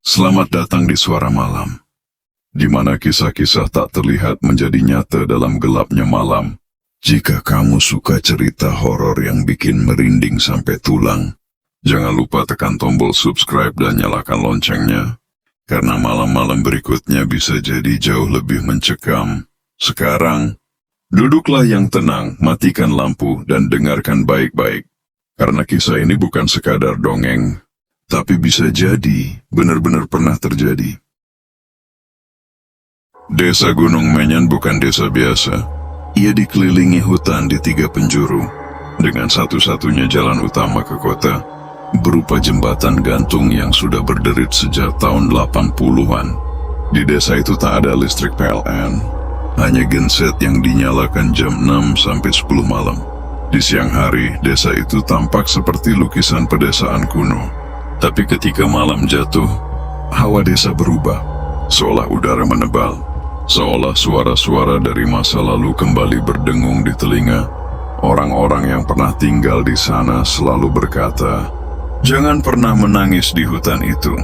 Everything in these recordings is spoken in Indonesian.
Selamat datang di Suara Malam, di mana kisah-kisah tak terlihat menjadi nyata dalam gelapnya malam. Jika kamu suka cerita horor yang bikin merinding sampai tulang, jangan lupa tekan tombol subscribe dan nyalakan loncengnya, karena malam-malam berikutnya bisa jadi jauh lebih mencekam. Sekarang, duduklah yang tenang, matikan lampu, dan dengarkan baik-baik, karena kisah ini bukan sekadar dongeng, tapi bisa jadi benar-benar pernah terjadi. Desa Gunung Menyan bukan desa biasa. Ia dikelilingi hutan di 3 penjuru, dengan satu-satunya jalan utama ke kota, berupa jembatan gantung yang sudah berderit sejak tahun 80-an. Di desa itu tak ada listrik PLN, hanya genset yang dinyalakan jam 6 sampai 10 malam. Di siang hari, desa itu tampak seperti lukisan pedesaan kuno. Tapi ketika malam jatuh, hawa desa berubah, seolah udara menebal, seolah suara-suara dari masa lalu kembali berdengung di telinga. Orang-orang yang pernah tinggal di sana selalu berkata, "Jangan pernah menangis di hutan itu,"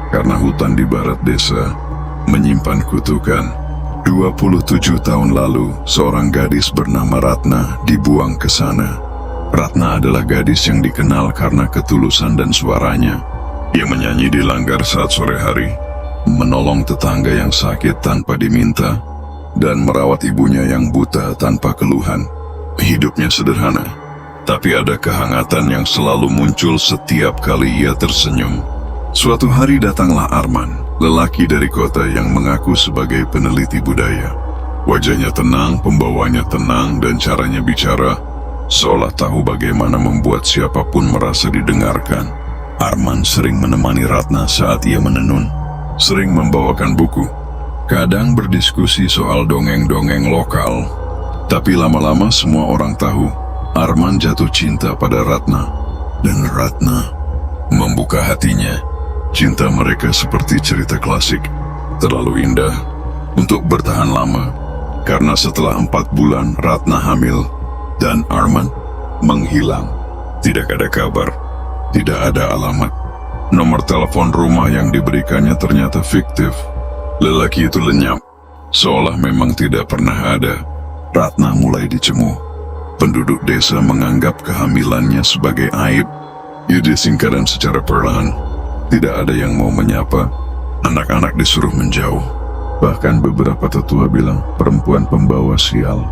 karena hutan di barat desa menyimpan kutukan. 27 tahun lalu, seorang gadis bernama Ratna dibuang ke sana. Ratna adalah gadis yang dikenal karena ketulusan dan suaranya. Ia menyanyi di langgar saat sore hari, menolong tetangga yang sakit tanpa diminta, dan merawat ibunya yang buta tanpa keluhan. Hidupnya sederhana, tapi ada kehangatan yang selalu muncul setiap kali ia tersenyum. Suatu hari datanglah Arman, lelaki dari kota yang mengaku sebagai peneliti budaya. Wajahnya tenang, pembawanya tenang, dan caranya bicara seolah tahu bagaimana membuat siapapun merasa didengarkan. Arman sering menemani Ratna saat ia menenun, sering membawakan buku, kadang berdiskusi soal dongeng-dongeng lokal. Tapi lama-lama semua orang tahu, Arman jatuh cinta pada Ratna, dan Ratna membuka hatinya. Cinta mereka seperti cerita klasik, terlalu indah untuk bertahan lama, karena setelah 4 bulan Ratna hamil, dan Arman menghilang. Tidak ada kabar, tidak ada alamat. Nomor telepon rumah yang diberikannya ternyata fiktif. Lelaki itu lenyap, seolah memang tidak pernah ada. Ratna mulai dicemu. Penduduk desa menganggap kehamilannya sebagai aib. Ia disingkirkan secara perlahan. Tidak ada yang mau menyapa. Anak-anak disuruh menjauh. Bahkan beberapa tetua bilang perempuan pembawa sial.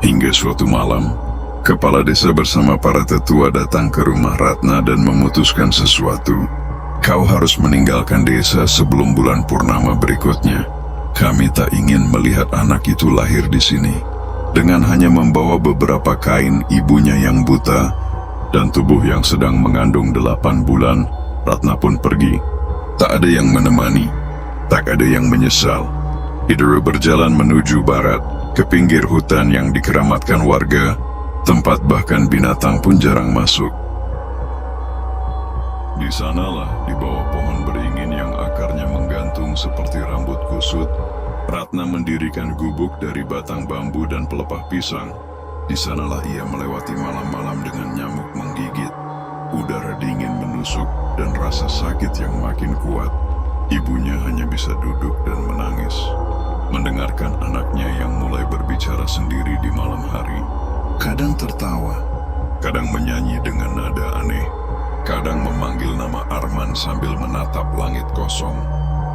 Hingga suatu malam, kepala desa bersama para tetua datang ke rumah Ratna dan memutuskan sesuatu. "Kau harus meninggalkan desa sebelum bulan purnama berikutnya. Kami tak ingin melihat anak itu lahir di sini." Dengan hanya membawa beberapa kain ibunya yang buta dan tubuh yang sedang mengandung 8 bulan, Ratna pun pergi. Tak ada yang menemani, tak ada yang menyesal. Hidro berjalan menuju barat, ke pinggir hutan yang dikeramatkan warga, tempat bahkan binatang pun jarang masuk. Di sanalah, di bawah pohon beringin yang akarnya menggantung seperti rambut kusut, Ratna mendirikan gubuk dari batang bambu dan pelepah pisang. Di sanalah ia melewati malam-malam dengan nyamuk menggigit, udara dingin menusuk, dan rasa sakit yang makin kuat. Ibunya hanya bisa duduk dan menangis, mendengarkan anaknya yang mulai berbicara sendiri di malam hari. Kadang tertawa, kadang menyanyi dengan nada aneh, kadang memanggil nama Arman sambil menatap langit kosong.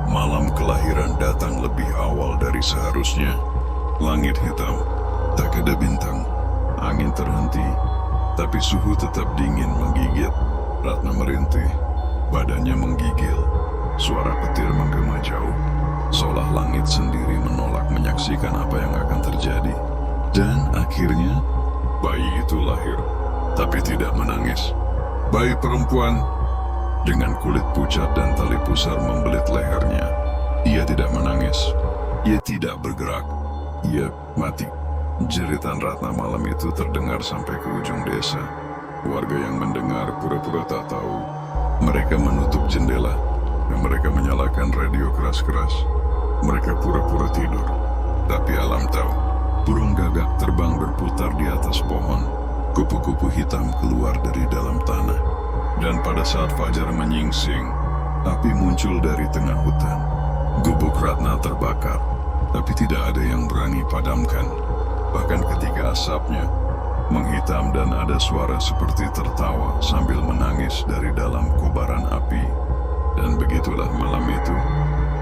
Malam kelahiran datang lebih awal dari seharusnya. Langit hitam, tak ada bintang, angin terhenti, tapi suhu tetap dingin menggigit. Ratna merintih, badannya menggigil, suara petir menggema jauh, seolah langit sendiri menolak menyaksikan apa yang akan terjadi. Dan akhirnya, bayi itu lahir, tapi tidak menangis. Bayi perempuan dengan kulit pucat dan tali pusar membelit lehernya. Ia tidak menangis, ia tidak bergerak, ia mati. Jeritan Ratna malam itu terdengar sampai ke ujung desa. Warga yang mendengar pura-pura tak tahu. Mereka menutup jendela, dan mereka menyalakan radio keras-keras. Mereka pura-pura tidur, tapi alam tahu. Burung gagak terbang berputar di atas pohon. Kupu-kupu hitam keluar dari dalam tanah. Dan pada saat fajar menyingsing, Api muncul dari tengah hutan. Gubuk Ratna terbakar, tapi tidak ada yang berani padamkan. Bahkan ketika asapnya menghitam dan ada suara seperti tertawa sambil menangis dari dalam kobaran api. Dan begitulah malam itu,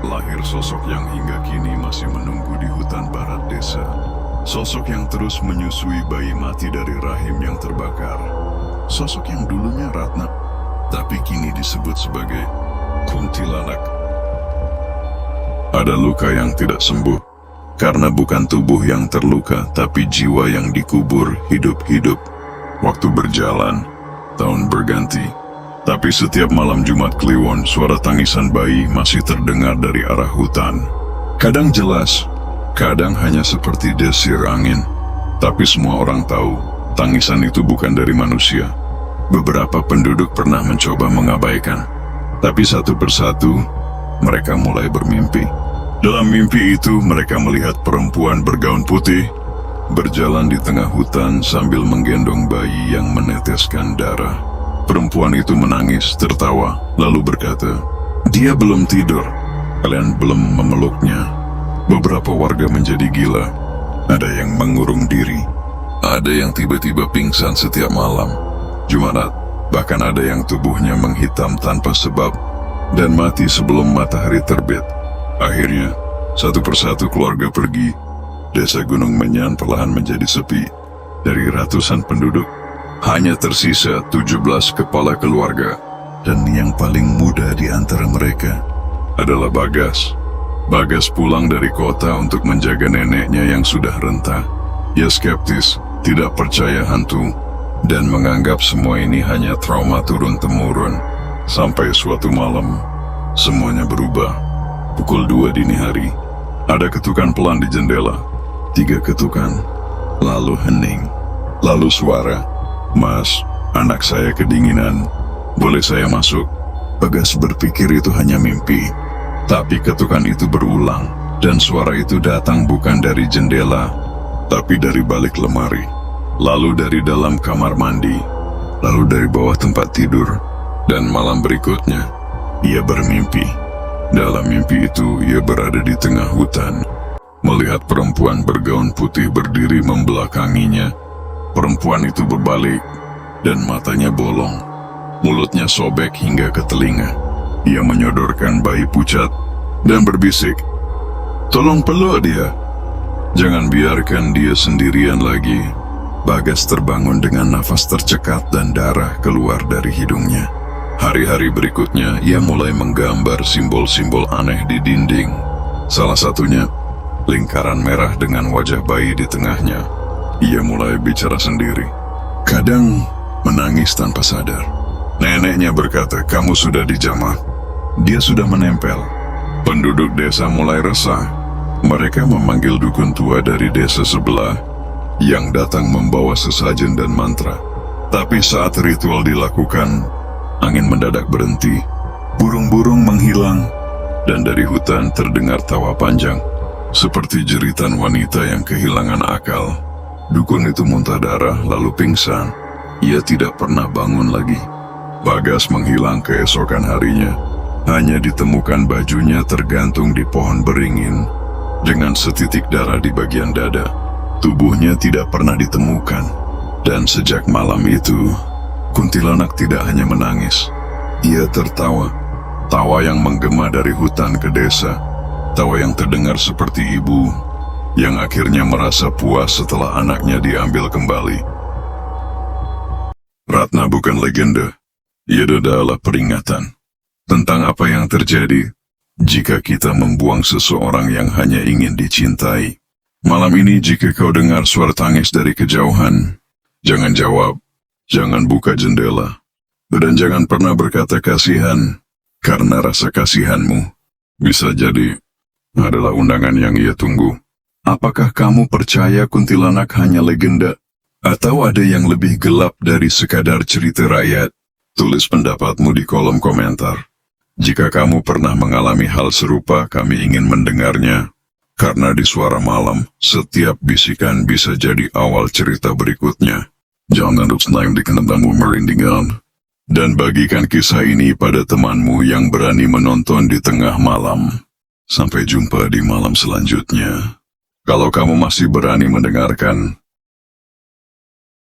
lahir sosok yang hingga kini masih menunggu di hutan barat desa. Sosok yang terus menyusui bayi mati dari rahim yang terbakar. Sosok yang dulunya Ratna, tapi kini disebut sebagai kuntilanak. Ada luka yang tidak sembuh, karena bukan tubuh yang terluka, tapi jiwa yang dikubur hidup-hidup. Waktu berjalan, tahun berganti, tapi setiap malam Jumat Kliwon, suara tangisan bayi masih terdengar dari arah hutan. Kadang jelas, kadang hanya seperti desir angin. Tapi semua orang tahu, tangisan itu bukan dari manusia. Beberapa penduduk pernah mencoba mengabaikan, tapi satu persatu, mereka mulai bermimpi. Dalam mimpi itu, mereka melihat perempuan bergaun putih berjalan di tengah hutan sambil menggendong bayi yang meneteskan darah. Perempuan itu menangis, tertawa, lalu berkata, "Dia belum tidur, kalian belum memeluknya." Beberapa warga menjadi gila. Ada yang mengurung diri, ada yang tiba-tiba pingsan setiap malam Jumat, bahkan ada yang tubuhnya menghitam tanpa sebab dan mati sebelum matahari terbit. Akhirnya, satu persatu keluarga pergi. Desa Gunung Menyan perlahan menjadi sepi. Dari ratusan penduduk, hanya tersisa 17 kepala keluarga. Dan yang paling muda di antara mereka adalah Bagas. Bagas pulang dari kota untuk menjaga neneknya yang sudah renta. Ia skeptis, tidak percaya hantu, dan menganggap semua ini hanya trauma turun-temurun. Sampai suatu malam, semuanya berubah. Pukul 2 dini hari, ada ketukan pelan di jendela. 3 ketukan, lalu hening, lalu suara, "Mas, anak saya kedinginan, boleh saya masuk?" Bagas berpikir itu hanya mimpi. Tapi ketukan itu berulang, dan suara itu datang bukan dari jendela, tapi dari balik lemari, lalu dari dalam kamar mandi, lalu dari bawah tempat tidur. Dan malam berikutnya, ia bermimpi. Dalam mimpi itu, ia berada di tengah hutan, melihat perempuan bergaun putih berdiri membelakanginya. Perempuan itu berbalik, dan matanya bolong. Mulutnya sobek hingga ke telinga. Ia menyodorkan bayi pucat dan berbisik, "Tolong peluk dia. Jangan biarkan dia sendirian lagi." Bagas terbangun dengan nafas tercekat dan darah keluar dari hidungnya. Hari-hari berikutnya, ia mulai menggambar simbol-simbol aneh di dinding. Salah satunya, lingkaran merah dengan wajah bayi di tengahnya. Ia mulai bicara sendiri. Kadang menangis tanpa sadar. Neneknya berkata, "Kamu sudah dijamah." Dia sudah menempel. Penduduk desa mulai resah. Mereka memanggil dukun tua dari desa sebelah yang datang membawa sesajen dan mantra. Tapi saat ritual dilakukan, angin mendadak berhenti, burung-burung menghilang, dan dari hutan terdengar tawa panjang, seperti jeritan wanita yang kehilangan akal. Dukun itu muntah darah lalu pingsan. Ia tidak pernah bangun lagi. Bagas menghilang keesokan harinya. Hanya ditemukan bajunya tergantung di pohon beringin, dengan setitik darah di bagian dada. Tubuhnya tidak pernah ditemukan. Dan sejak malam itu, kuntilanak tidak hanya menangis. Ia tertawa. Tawa yang menggema dari hutan ke desa. Tawa yang terdengar seperti ibu, yang akhirnya merasa puas setelah anaknya diambil kembali. Ratna bukan legenda. Ia adalah peringatan tentang apa yang terjadi jika kita membuang seseorang yang hanya ingin dicintai. Malam ini jika kau dengar suara tangis dari kejauhan, jangan jawab, jangan buka jendela, dan jangan pernah berkata kasihan, karena rasa kasihanmu bisa jadi adalah undangan yang ia tunggu. Apakah kamu percaya kuntilanak hanya legenda, atau ada yang lebih gelap dari sekadar cerita rakyat? Tulis pendapatmu di kolom komentar. Jika kamu pernah mengalami hal serupa, kami ingin mendengarnya. Karena di suara malam, setiap bisikan bisa jadi awal cerita berikutnya. Jangan lupa like dan merindingkan. Dan bagikan kisah ini pada temanmu yang berani menonton di tengah malam. Sampai jumpa di malam selanjutnya. Kalau kamu masih berani mendengarkan,